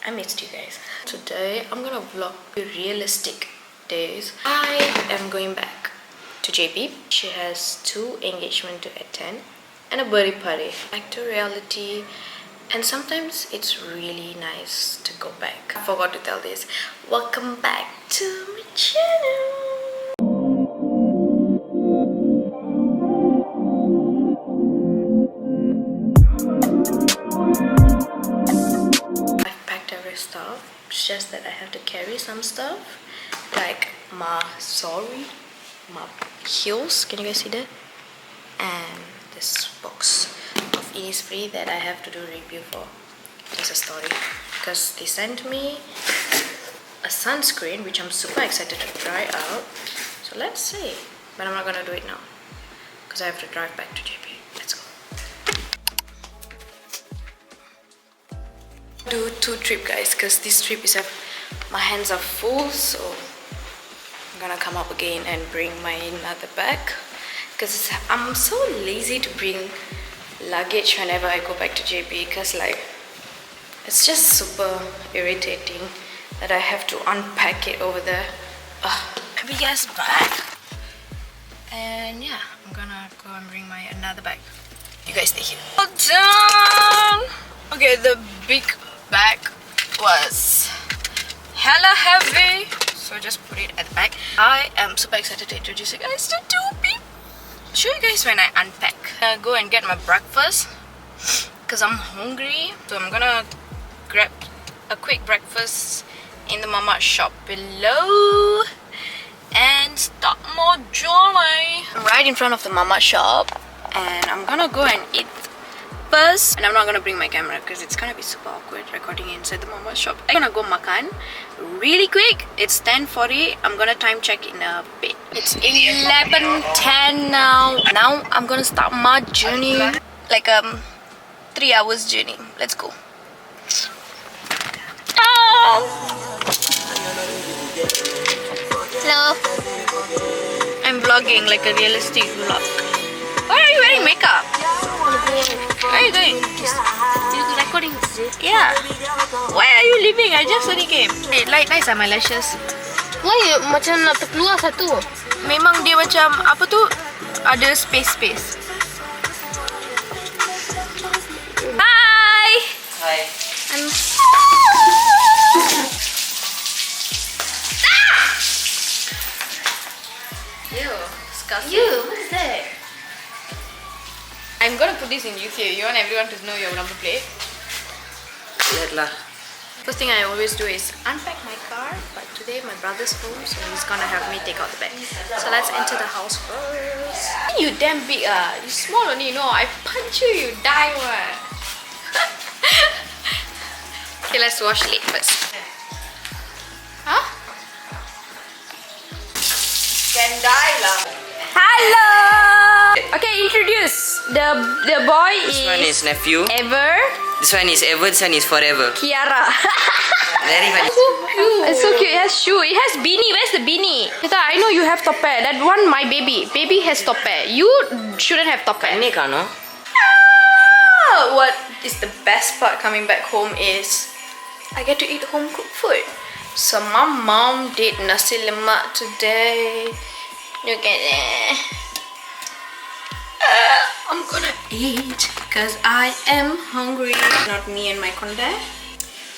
I missed you guys. Today I'm gonna vlog the realistic days. I am going back to JP. She has 2 engagements to attend and a birthday party. Back to reality, and sometimes it's really nice to go back. I forgot to tell this. Welcome back to my channel. Stuff. It's just that I have to carry some stuff like my heels, can you guys see that, and this box of Innisfree that I have to do a review for. Just a story, because they sent me a sunscreen which I'm super excited to try out, so let's see, but I'm not gonna do it now because I have to drive back to JP. Let's go. Do 2 trips, guys, because this trip is my hands are full, so I'm gonna come up again and bring my another bag, because I'm so lazy to bring luggage whenever I go back to JP, because like it's just super irritating that I have to unpack it over there. I'll be guys back, and yeah, I'm gonna go and bring my another bag. You guys stay here. All done. Okay, the big bag was hella heavy, so I just put it at the back. I am super excited to introduce you guys to Doopy. I'll show you guys when I unpack. I'll go and get my breakfast because I'm hungry, so I'm gonna grab a quick breakfast in the mama shop below and start my journey. I'm right in front of the mama shop, and I'm gonna go and eat first, and I'm not gonna bring my camera because it's gonna be super awkward recording inside the mama shop. I'm gonna go makan really quick. It's 10:40. I'm gonna time check in a bit. It's 11:10 now. Now I'm gonna start my journey, like 3 hours journey. Let's go. Oh. Hello. I'm vlogging like a realistic vlog. Why are you wearing makeup? Where are you going? You're recording, yeah. Why are you leaving? I just only came. Hey, nice my lashes. Why macam nak terkeluar satu? Memang dia macam apa tu? Ada space. Hi. Hi. Ew, disgusting. You, what's that? I'm gonna put this in YouTube. You want everyone to know your number plate? Lihat lah. First thing I always do is unpack my car, but today my brother's home, so he's gonna have me take out the bag. So let's enter the house first. You damn big You small only, no. I punch you, you die what? Okay, let's wash late first. Huh? Can die lah. Hello! Okay, introduce. The boy This one is nephew. Ever. This one is ever. This one is forever. Kiara. Very funny. So cute. It's so cute. It has shoe. It has beanie. Where's the beanie? Tita, I know you have tope. That one, my baby. Baby has tope. You shouldn't have tope. Ini kan no? What is the best part coming back home is I get to eat home cooked food. So my mom did nasi lemak today. Look at that. I'm gonna eat because I am hungry. Not me and my konde,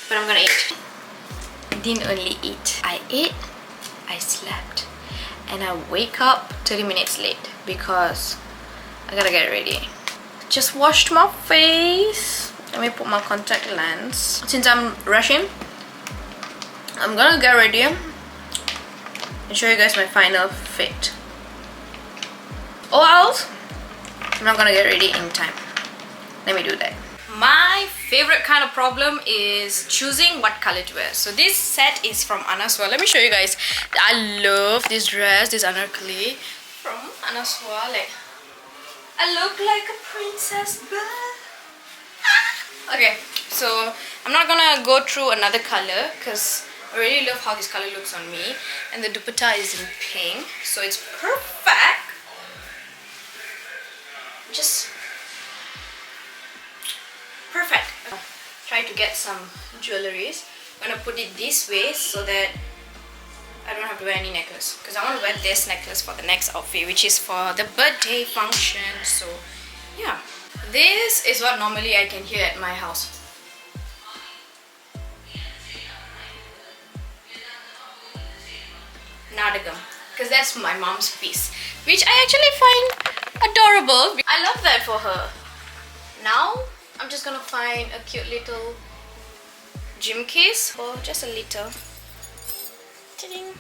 but I'm gonna eat. I didn't only eat. I ate, I slept, and I wake up 30 minutes late because I gotta get ready. Just washed my face. Let me put my contact lens. Since I'm rushing, I'm gonna get ready and show you guys my final fit. Or else I'm not gonna get ready in time. Let me do that. My favorite kind of problem is choosing what color to wear. So this set is from Anaswa. Let me show you guys. I love this dress, this anarkali from Anaswa. Like, I look like a princess. Okay, so I'm not gonna go through another color because I really love how this color looks on me, and the dupatta is in pink, so it's perfect. Just perfect. try to get some jewelries. I'm gonna put it this way so that I don't have to wear any necklace, because I want to wear this necklace for the next outfit, which is for the birthday function. So yeah, this is what normally I can hear at my house. Nadagam, because that's my mom's piece, which I actually find adorable. I love that for her. Now I'm just gonna find a cute little gym case for just a little. Ta-ding.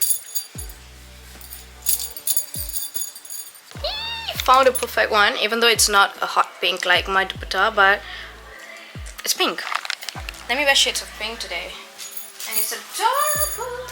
Found a perfect one, even though it's not a hot pink like my dupatta, but it's pink. Let me wear shades of pink today, and it's adorable.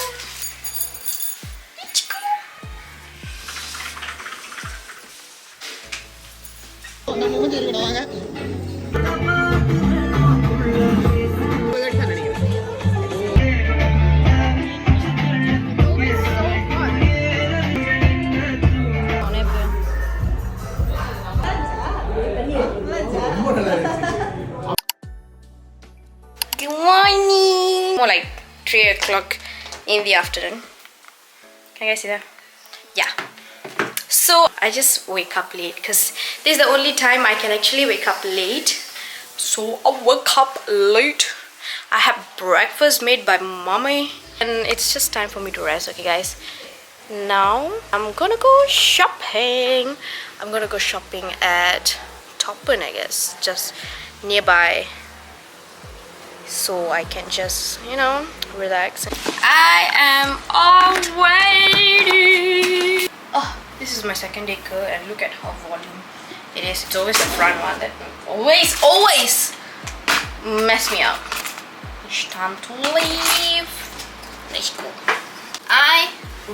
Good morning! More like 3 o'clock in the afternoon. Can you guys see that? Yeah. So I just wake up late because this is the only time I can actually wake up late. So I woke up late. I have breakfast made by mommy, and it's just time for me to rest. Okay guys, now I'm gonna go shopping. I'm gonna go shopping at Toppen, I guess, just nearby, so I can just, you know, relax. I am all ready. Oh, this is my second day curl, and look at how volume it is. It's always the front one that always mess me up. It's time to leave. Let's go. I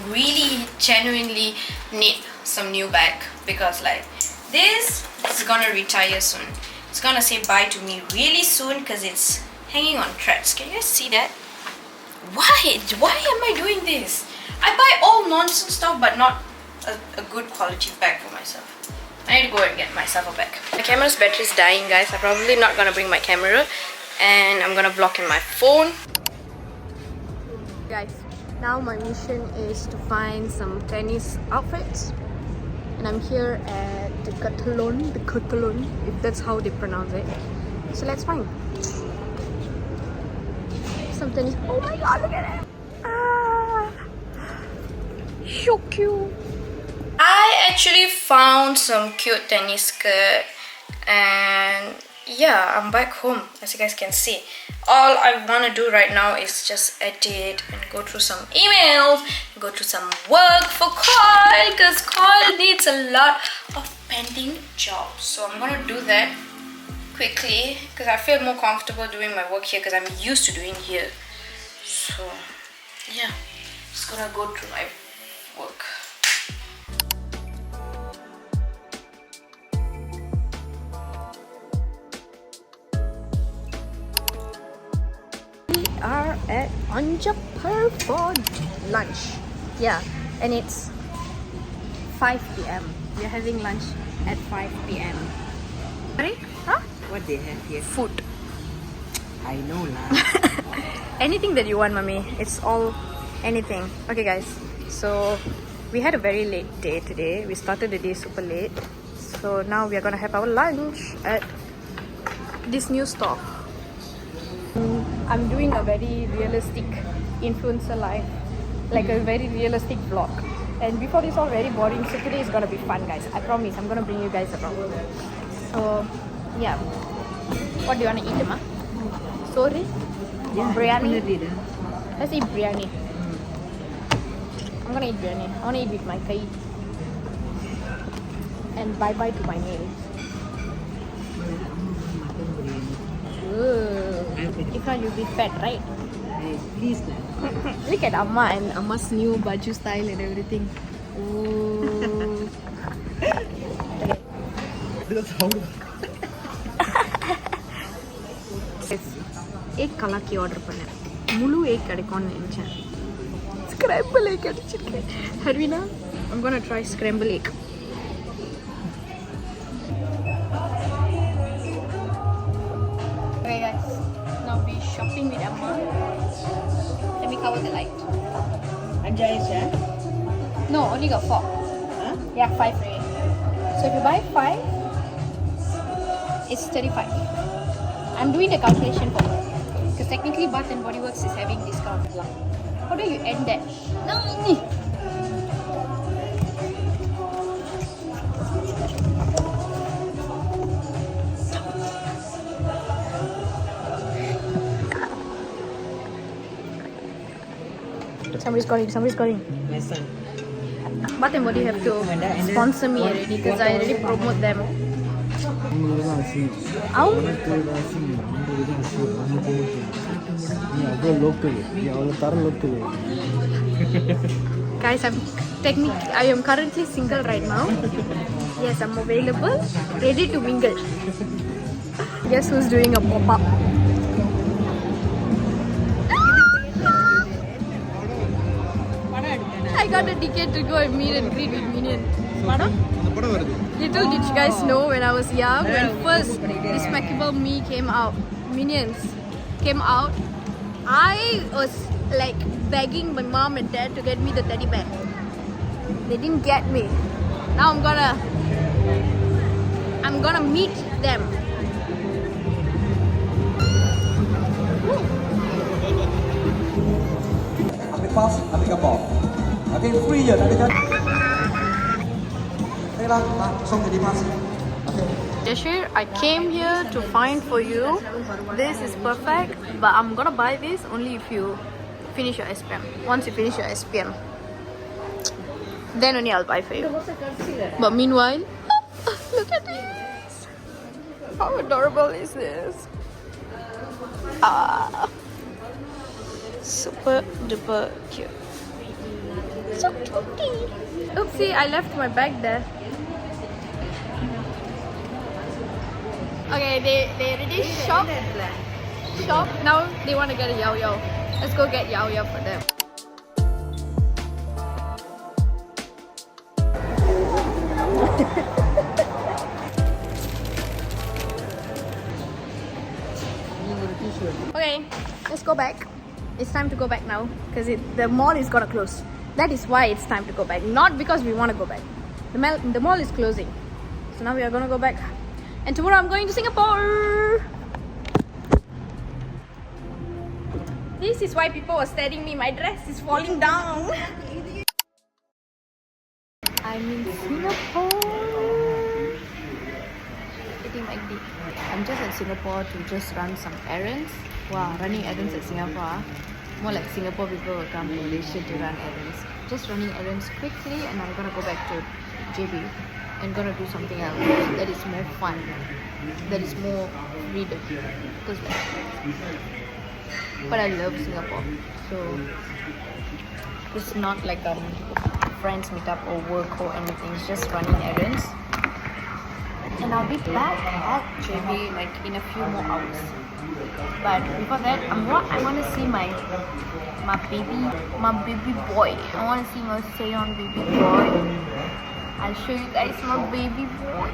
really genuinely need some new bag, because like this is gonna retire soon. It's gonna say bye to me really soon because it's hanging on threads. Can you guys see that? Why am I doing this? I buy all nonsense stuff but not a good quality bag for myself. I need to go and get myself a bag. My camera's battery is dying, guys. I'm probably not gonna bring my camera, and I'm gonna vlog in my phone. Guys, now my mission is to find some tennis outfits, and I'm here at the Khesyuuu, if that's how they pronounce it. So let's find some tennis. Oh my god, look at it! Ah, so cute. I actually found some cute tennis skirt, and yeah, I'm back home, as you guys can see. All I want to do right now is just edit and go through some emails, go through some work for Kyle, because Kyle needs a lot of pending jobs. So I'm gonna do that quickly because I feel more comfortable doing my work here, because I'm used to doing here. So yeah, just gonna go through my work. Are at Anjapur for lunch. Yeah, and it's 5 p.m. We're having lunch at 5 p.m. Sorry? Huh? What they have here? Food. I know lah. Anything that you want, mommy. It's all anything. Okay guys, so we had a very late day today. We started the day super late. So now we are gonna have our lunch at this new store. I'm doing a very realistic influencer life, like a very realistic vlog. And before this all very boring, so today is gonna be fun, guys. I promise, I'm gonna bring you guys around. So yeah, what do you wanna eat, Emma? Sorry? Yeah, Biryani? Let's eat biryani. I'm gonna eat biryani. I wanna eat with my kai. And bye bye to my nails. Ooh. If not, you'll be fat, right? Hey, please lah. Look at Amma and Amma's new baju style and everything. Ooh. Egg kalaki order பண்ணேன். முழு egg கிடைக்கும்னு நினைச்சேன். Scramble egg கிடைச்சிருக்கு. Harvina, I'm gonna try scramble egg. Okay guys, now shooting with Amma. Let me cover the light. Anjay, yeah? No, only got 4. Huh? Yeah, 5 ray. So if you buy 5, it's 35. I'm doing the calculation for her. Because technically Bath and Body Works is having discount. How do you end that? No, Somebody's calling. My son. Bath and Body have to sponsor me already because I already promote them. Out? Guys, I am currently single right now. Yes, I'm available, ready to mingle. Guess who's doing a pop-up? I got a ticket to go and meet and greet with Minion. Little did you guys know when I was young, when first this Mackable Me came out, Minions came out, I was like begging my mom and dad to get me the teddy bear. They didn't get me. Now I'm gonna meet them. Ambil pas, ambil gambar. Okey, free je, tak ada kan? Okeylah, langsung jadi pas. Okey. Yashir, I came here to find for you. This is perfect, but I'm gonna buy this only if you finish your SPM. Once you finish your SPM, then only I'll buy for you. But meanwhile, look at this. How adorable is this? Super duper cute. So cutie. Oopsie, I left my bag there. Okay, they already shop. Now they want to get a Yao Yao. Let's go get Yao Yao for them. Okay, let's go back. It's time to go back now because the mall is gonna close. That is why it's time to go back, not because we want to go back. The mall is closing, so now we are gonna go back. And tomorrow I'm going to Singapore. This is why people were staring me. My dress is falling down. I'm in Singapore. Eating McD. I'm just at Singapore to just run some errands. Wow, running errands at Singapore. More like Singapore people will come to Malaysia to run errands. Just running errands quickly, and I'm gonna go back to JB and gonna do something else that is more fun, that is more freedom. But I love Singapore, so it's not like friends meet up or work or anything. It's just running errands, and I'll be back at JB like in a few more hours. But before that, I want to see my baby boy. I want to see my Sayon baby boy. I'll show you guys my baby boy.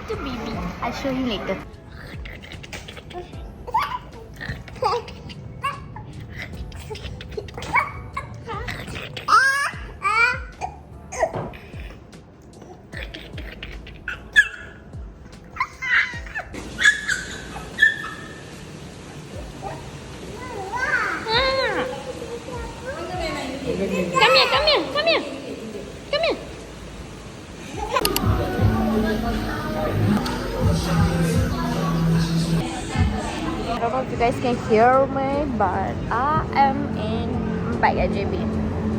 The baby. I'll show you later. Come here. I don't know if you guys can hear me, but I am back at JB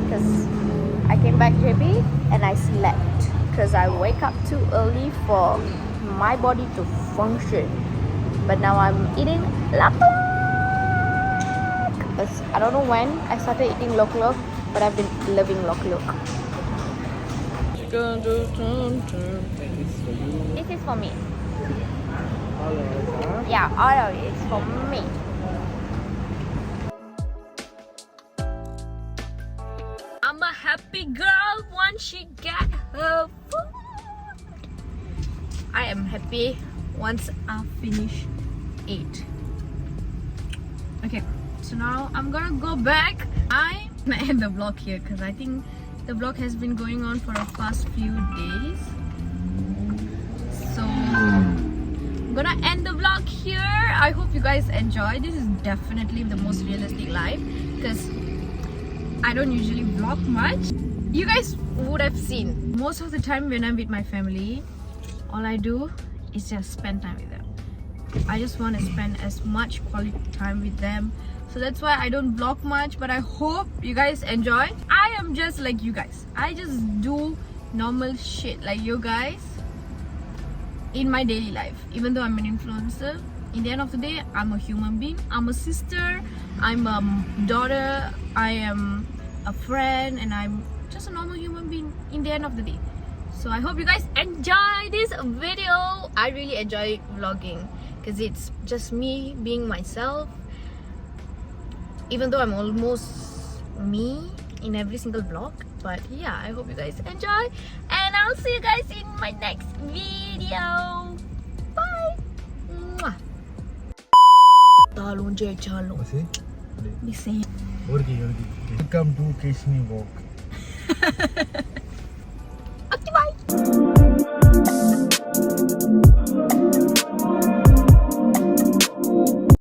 because I came back JB and I slept because I wake up too early for my body to function. But now I'm eating lok lok. I don't know when I started eating lok lok, but I've been loving lok lok. This is for me. Yeah, all of it is for me. I'm a happy girl once she get her food. I am happy once I finish it. Okay, so now I'm gonna go back. I'm gonna end the vlog here because I think the vlog has been going on for the past few days. So I'm gonna end the vlog here. I hope you guys enjoy. This is definitely the most realistic life because I don't usually vlog much. You guys would have seen most of the time when I'm with my family, all I do is just spend time with them. I just want to spend as much quality time with them. So that's why I don't vlog much, but I hope you guys enjoy. I am just like you guys. I just do normal shit like you guys in my daily life. Even though I'm an influencer, in the end of the day, I'm a human being. I'm a sister, I'm a daughter, I am a friend, and I'm just a normal human being in the end of the day. So I hope you guys enjoy this video. I really enjoy vlogging because it's just me being myself. Even though I'm almost me in every single vlog. But yeah, I hope you guys enjoy. And I'll see you guys in my next video. Bye. Mwah. Talon J Chalo. Be safe. Welcome to Khesyinii walk.